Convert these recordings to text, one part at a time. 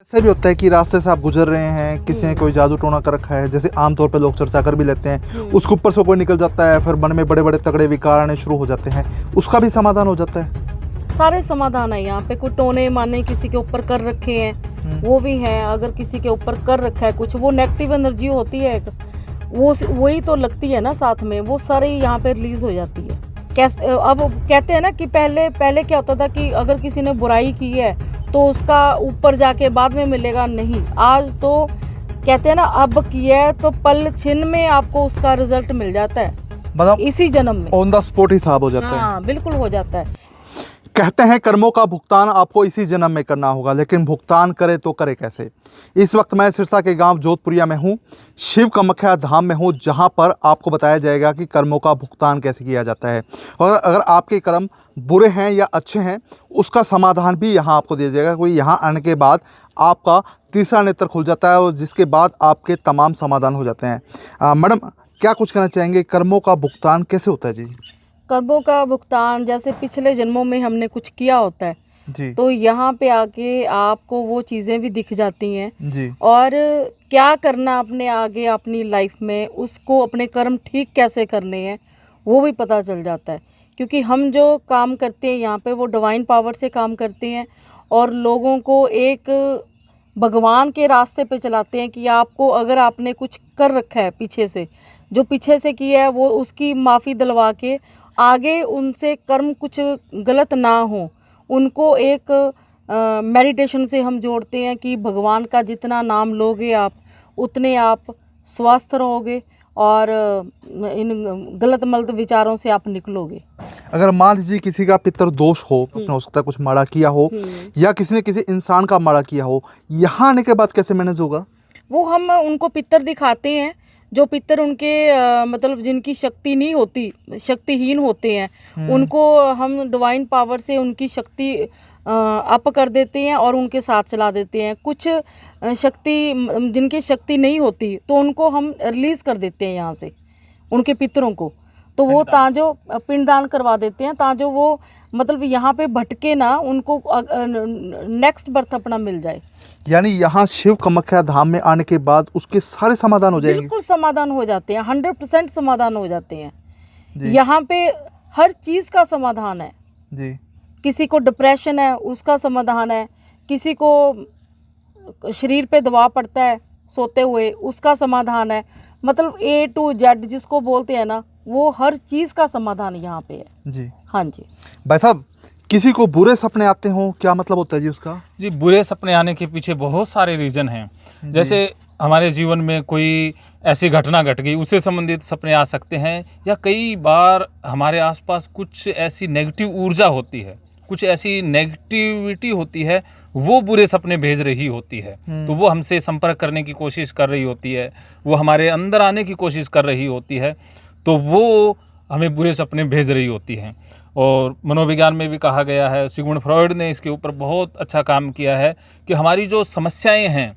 ऐसा भी होता है कि रास्ते से आप गुजर रहे हैं, किसी ने कोई जादू टोना कर रखा है, जैसे आमतौर पे लोग चर्चा कर भी लेते हैं, उसके ऊपर से कोई निकल जाता है, फिर मन में बड़े बड़े तगड़े विकार आने शुरू हो जाते हैं, उसका भी समाधान हो जाता है? सारे समाधान है यहाँ पे। कोई टोने माने किसी के ऊपर कर रखे हैं वो भी हैं। अगर किसी के ऊपर कर रखा है कुछ, वो नेगेटिव एनर्जी होती है एक, वो वही तो लगती है ना साथ में, वो सारी यहाँ पे रिलीज हो जाती है। कैसे अब कहते हैं ना कि पहले क्या होता था कि अगर किसी ने बुराई की है तो उसका ऊपर जाके बाद में मिलेगा, नहीं। आज तो कहते हैं ना, अब किया है तो पल छिन में आपको उसका रिजल्ट मिल जाता है, मतलब इसी जन्म में ऑन द स्पॉट हिसाब हो जाता है। हाँ बिल्कुल हो जाता है। कहते हैं कर्मों का भुगतान आपको इसी जन्म में करना होगा, लेकिन भुगतान करे तो करे कैसे? इस वक्त मैं सिरसा के गांव जोधपुरिया में हूं, शिव कामाख्या धाम में हूं, जहां पर आपको बताया जाएगा कि कर्मों का भुगतान कैसे किया जाता है, और अगर आपके कर्म बुरे हैं या अच्छे हैं उसका समाधान भी यहां आपको दिया जाएगा। कोई यहां आने के बाद आपका तीसरा नेत्र खुल जाता है और जिसके बाद आपके तमाम समाधान हो जाते हैं। मैडम, क्या कुछ कहना चाहेंगे, कर्मों का भुगतान कैसे होता है जी? कर्मों का भुगतान जैसे पिछले जन्मों में हमने कुछ किया होता है जी तो यहाँ पे आके आपको वो चीज़ें भी दिख जाती हैं जी और क्या करना अपने आगे अपनी लाइफ में, उसको अपने कर्म ठीक कैसे करने हैं वो भी पता चल जाता है। क्योंकि हम जो काम करते हैं यहाँ पे वो डिवाइन पावर से काम करते हैं और लोगों को एक भगवान के रास्ते पे चलाते हैं कि आपको अगर आपने कुछ कर रखा है पीछे से, जो पीछे से किया है वो उसकी माफ़ी दिलवा के आगे उनसे कर्म कुछ गलत ना हो, उनको एक मेडिटेशन से हम जोड़ते हैं कि भगवान का जितना नाम लोगे आप उतने आप स्वस्थ रहोगे और इन गलत मलत विचारों से आप निकलोगे। अगर मान लीजिए किसी का पितर दोष हो, उसने हो सकता है कुछ माड़ा किया हो या किसी ने किसी इंसान का माड़ा किया हो, यहाँ आने के बाद कैसे मैनेज होगा? वो हम उनको पितर दिखाते हैं, जो पितर उनके मतलब जिनकी शक्ति नहीं होती, शक्तिहीन होते हैं, उनको हम डिवाइन पावर से उनकी शक्ति अप कर देते हैं और उनके साथ चला देते हैं। कुछ शक्ति जिनकी शक्ति नहीं होती तो उनको हम रिलीज़ कर देते हैं यहाँ से, उनके पितरों को। तो वो ताजो पिंडदान करवा देते हैं ताजो वो मतलब यहाँ पे भटके ना, उनको नेक्स्ट बर्थ अपना मिल जाए। यानी यहाँ शिव कामाख्या धाम में आने के बाद उसके सारे समाधान हो जाएंगे? बिल्कुल समाधान हो जाते हैं, 100% समाधान हो जाते हैं। यहाँ पे हर चीज़ का समाधान है जी। किसी को डिप्रेशन है उसका समाधान है, किसी को शरीर पे दबाव पड़ता है सोते हुए उसका समाधान है, मतलब A to Z जिसको बोलते हैं ना, वो हर चीज़ का समाधान यहाँ पे है जी। हाँ जी। भाई साहब, किसी को बुरे सपने आते हों, क्या मतलब होता है जी उसका? जी, बुरे सपने आने के पीछे बहुत सारे रीज़न हैं। जैसे हमारे जीवन में कोई ऐसी घटना घट गई, उससे संबंधित सपने आ सकते हैं, या कई बार हमारे आसपास कुछ ऐसी नेगेटिव ऊर्जा होती है, कुछ ऐसी नेगेटिविटी होती है, वो बुरे सपने भेज रही होती है। तो वो हमसे संपर्क करने की कोशिश कर रही होती है, वो हमारे अंदर आने की कोशिश कर रही होती है, तो वो हमें बुरे सपने भेज रही होती हैं। और मनोविज्ञान में भी कहा गया है, सिगमुंड फ्रॉइड ने इसके ऊपर बहुत अच्छा काम किया है कि हमारी जो समस्याएं हैं,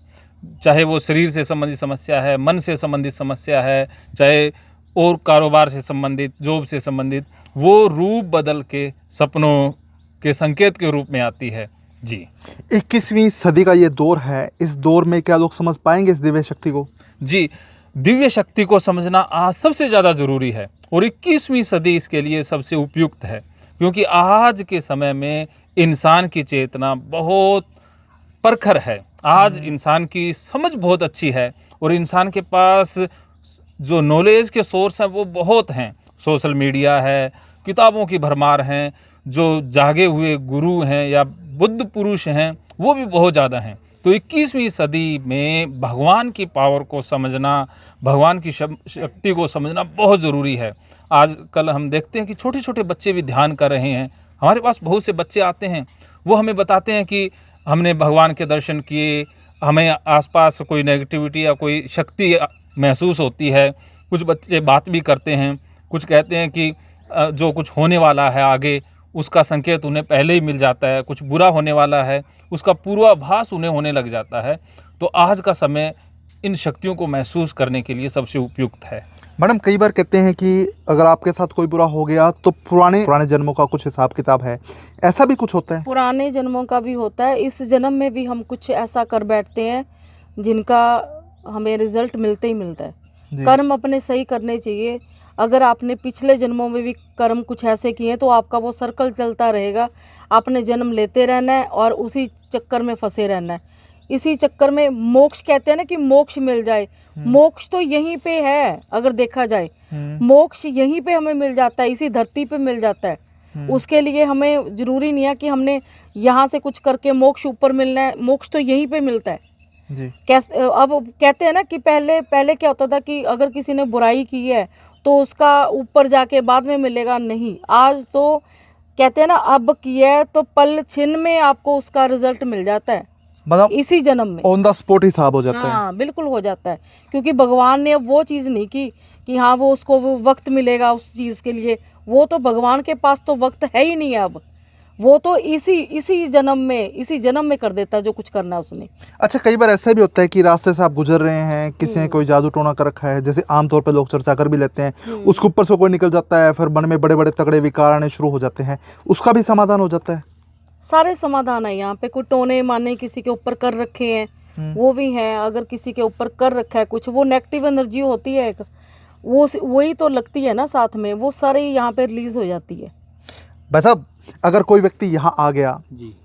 चाहे वो शरीर से संबंधित समस्या है, मन से संबंधित समस्या है, चाहे और कारोबार से संबंधित, जॉब से संबंधित, वो रूप बदल के सपनों के संकेत के रूप में आती है जी। 21वीं सदी का ये दौर है, इस दौर में क्या लोग समझ पाएंगे इस दिव्य शक्ति को? जी, दिव्य शक्ति को समझना आज सबसे ज़्यादा ज़रूरी है और 21वीं सदी इसके लिए सबसे उपयुक्त है, क्योंकि आज के समय में इंसान की चेतना बहुत प्रखर है। आज इंसान की समझ बहुत अच्छी है और इंसान के पास जो नॉलेज के सोर्स हैं वो बहुत हैं। सोशल मीडिया है, किताबों की भरमार हैं, जो जागे हुए गुरु हैं या बुद्ध पुरुष हैं वो भी बहुत ज़्यादा हैं। तो 21वीं सदी में भगवान की पावर को समझना, भगवान की शक्ति को समझना बहुत ज़रूरी है। आजकल हम देखते हैं कि छोटे छोटे बच्चे भी ध्यान कर रहे हैं। हमारे पास बहुत से बच्चे आते हैं, वो हमें बताते हैं कि हमने भगवान के दर्शन किए, हमें आसपास कोई नेगेटिविटी या कोई शक्ति महसूस होती है। कुछ बच्चे बात भी करते हैं, कुछ कहते हैं कि जो कुछ होने वाला है आगे उसका संकेत उन्हें पहले ही मिल जाता है, कुछ बुरा होने वाला है उसका पूर्वाभास उन्हें होने लग जाता है। तो आज का समय इन शक्तियों को महसूस करने के लिए सबसे उपयुक्त है। मैडम कई बार कहते हैं कि अगर आपके साथ कोई बुरा हो गया तो पुराने पुराने जन्मों का कुछ हिसाब किताब है, ऐसा भी कुछ होता है? पुराने जन्मों का भी होता है, इस जन्म में भी हम कुछ ऐसा कर बैठते हैं जिनका हमें रिजल्ट मिलते ही मिलता है। जी। कर्म अपने सही करने चाहिए। अगर आपने पिछले जन्मों में भी कर्म कुछ ऐसे किए हैं तो आपका वो सर्कल चलता रहेगा। आपने जन्म लेते रहना है और उसी चक्कर में फंसे रहना है। इसी चक्कर में मोक्ष कहते हैं ना कि मोक्ष मिल जाए, मोक्ष तो यहीं पे है। अगर देखा जाए मोक्ष यहीं पे हमें मिल जाता है, इसी धरती पे मिल जाता है। उसके लिए हमें ज़रूरी नहीं है कि हमने यहाँ से कुछ करके मोक्ष ऊपर मिलना है, मोक्ष तो यहीं पे मिलता है। जी। कैसे अब कहते हैं ना कि पहले क्या होता था कि अगर किसी ने बुराई की है तो उसका ऊपर जाके बाद में मिलेगा, नहीं। आज तो कहते हैं ना अब किया है तो पल छिन में आपको उसका रिजल्ट मिल जाता है, मतलब इसी जन्म में ऑन द स्पॉट हिसाब हो जाता है। हाँ बिल्कुल हो जाता है, क्योंकि भगवान ने अब वो चीज़ नहीं की कि हाँ वो उसको वो वक्त मिलेगा उस चीज़ के लिए। वो तो भगवान के पास तो वक्त है ही नहीं है अब। वो तो इसी जन्म में कर देता है जो कुछ करना है उसने। अच्छा, कई बार ऐसा भी होता है कि रास्ते से आप गुजर रहे हैं, किसी ने कोई जादू टोना कर रखा है, जैसे आमतौर पे लोग चर्चा कर भी लेते हैं, उसके ऊपर से कोई निकल जाता है, फिर मन में बड़े बड़े तगड़े विकार आने शुरू हो जाते हैं, उसका भी समाधान हो जाता है? सारे समाधान है यहाँ पे। कोई टोने माने किसी के ऊपर कर रखे हैं वो भी हैं। अगर किसी के ऊपर कर रखा है कुछ, वो नेगेटिव एनर्जी होती है एक, वही तो लगती है ना साथ में, वो सारी यहाँ पे रिलीज हो जाती है। भाई साहब, अगर कोई व्यक्ति यहाँ आ गया,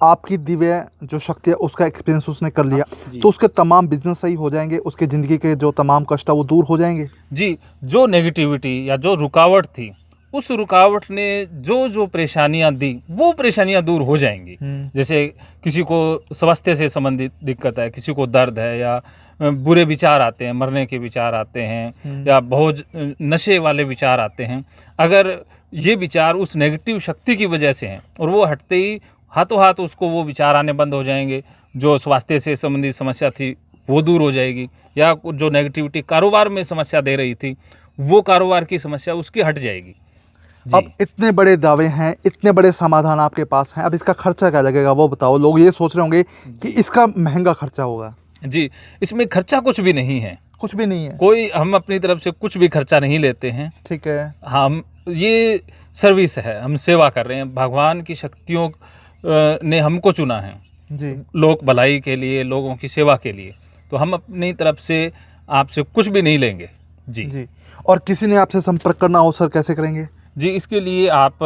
आपकी दिव्य जो शक्ति है उसका एक्सपीरियंस उसने कर लिया, तो उसके तमाम बिजनेस सही हो जाएंगे, उसके ज़िंदगी के जो तमाम कष्ट है वो दूर हो जाएंगे? जी, जो नेगेटिविटी या जो रुकावट थी, उस रुकावट ने जो परेशानियां दी, वो परेशानियां दूर हो जाएंगी। जैसे किसी को स्वास्थ्य से संबंधित दिक्कत है, किसी को दर्द है, या बुरे विचार आते हैं, मरने के विचार आते हैं, या बहुत नशे वाले विचार आते हैं। अगर ये विचार उस नेगेटिव शक्ति की वजह से हैं और वो हटते ही हाथों हाथ उसको वो विचार आने बंद हो जाएंगे। जो स्वास्थ्य से संबंधित समस्या थी वो दूर हो जाएगी, या जो नेगेटिविटी कारोबार में समस्या दे रही थी वो कारोबार की समस्या उसकी हट जाएगी। अब इतने बड़े दावे हैं, इतने बड़े समाधान आपके पास हैं, अब इसका खर्चा क्या लगेगा वो बताओ। लोग ये सोच रहे होंगे कि इसका महंगा खर्चा होगा। जी, इसमें खर्चा कुछ भी नहीं है, कुछ भी नहीं है, कोई हम अपनी तरफ से कुछ भी खर्चा नहीं लेते हैं। ठीक है। हम ये सर्विस है, हम सेवा कर रहे हैं। भगवान की शक्तियों ने हमको चुना है जी, लोक भलाई के लिए, लोगों की सेवा के लिए, तो हम अपनी तरफ से आपसे कुछ भी नहीं लेंगे। जी जी। और किसी ने आपसे संपर्क करना हो सर, कैसे करेंगे? जी, इसके लिए आप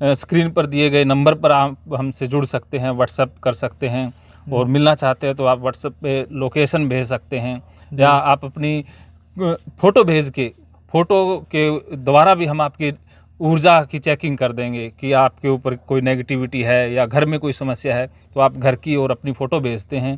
स्क्रीन पर दिए गए नंबर पर आप हमसे जुड़ सकते हैं, व्हाट्सएप कर सकते हैं, और मिलना चाहते हैं तो आप व्हाट्सएप पे लोकेशन भेज सकते हैं, या आप अपनी फ़ोटो भेज के, फ़ोटो के द्वारा भी हम आपकी ऊर्जा की चेकिंग कर देंगे कि आपके ऊपर कोई नेगेटिविटी है या घर में कोई समस्या है। तो आप घर की और अपनी फ़ोटो भेजते हैं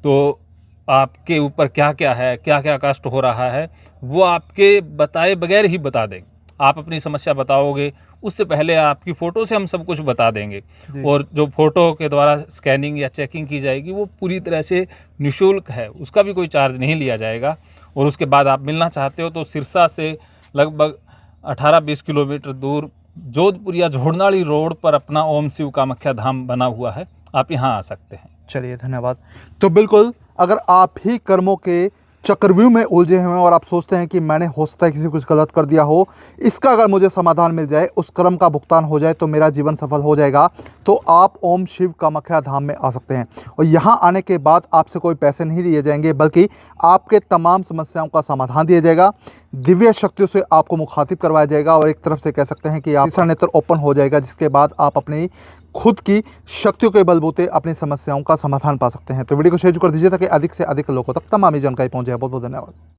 तो आपके ऊपर क्या क्या है, क्या क्या कष्ट हो रहा है, वो आपके बताए बगैर ही बता देंगे। आप अपनी समस्या बताओगे, उससे पहले आपकी फ़ोटो से हम सब कुछ बता देंगे। और जो फ़ोटो के द्वारा स्कैनिंग या चेकिंग की जाएगी वो पूरी तरह से निःशुल्क है, उसका भी कोई चार्ज नहीं लिया जाएगा। और उसके बाद आप मिलना चाहते हो तो सिरसा से लगभग 18-20 किलोमीटर दूर जोधपुर या झोड़नाड़ी रोड पर अपना ओम शिव कामाख्या धाम बना हुआ है, आप यहाँ आ सकते हैं। चलिए, धन्यवाद। तो बिल्कुल, अगर आप ही कर्मों के चक्रव्यूह में उलझे हुए हैं और आप सोचते हैं कि मैंने हो सकता है किसी कुछ गलत कर दिया हो, इसका अगर मुझे समाधान मिल जाए, उस कर्म का भुगतान हो जाए तो मेरा जीवन सफल हो जाएगा, तो आप ओम शिव कामाख्या धाम में आ सकते हैं। और यहाँ आने के बाद आपसे कोई पैसे नहीं लिए जाएंगे, बल्कि आपके तमाम समस्याओं का समाधान दिया जाएगा, दिव्य शक्तियों से आपको मुखातिब करवाया जाएगा, और एक तरफ से कह सकते हैं कि आप तीसरा नेत्र ओपन हो जाएगा, जिसके बाद आप अपनी खुद की शक्तियों के बलबूते अपनी समस्याओं का समाधान पा सकते हैं। तो वीडियो को शेयर कर दीजिए ताकि अधिक से अधिक लोगों तक तमाम जानकारी पहुंच जाए। बहुत बहुत धन्यवाद।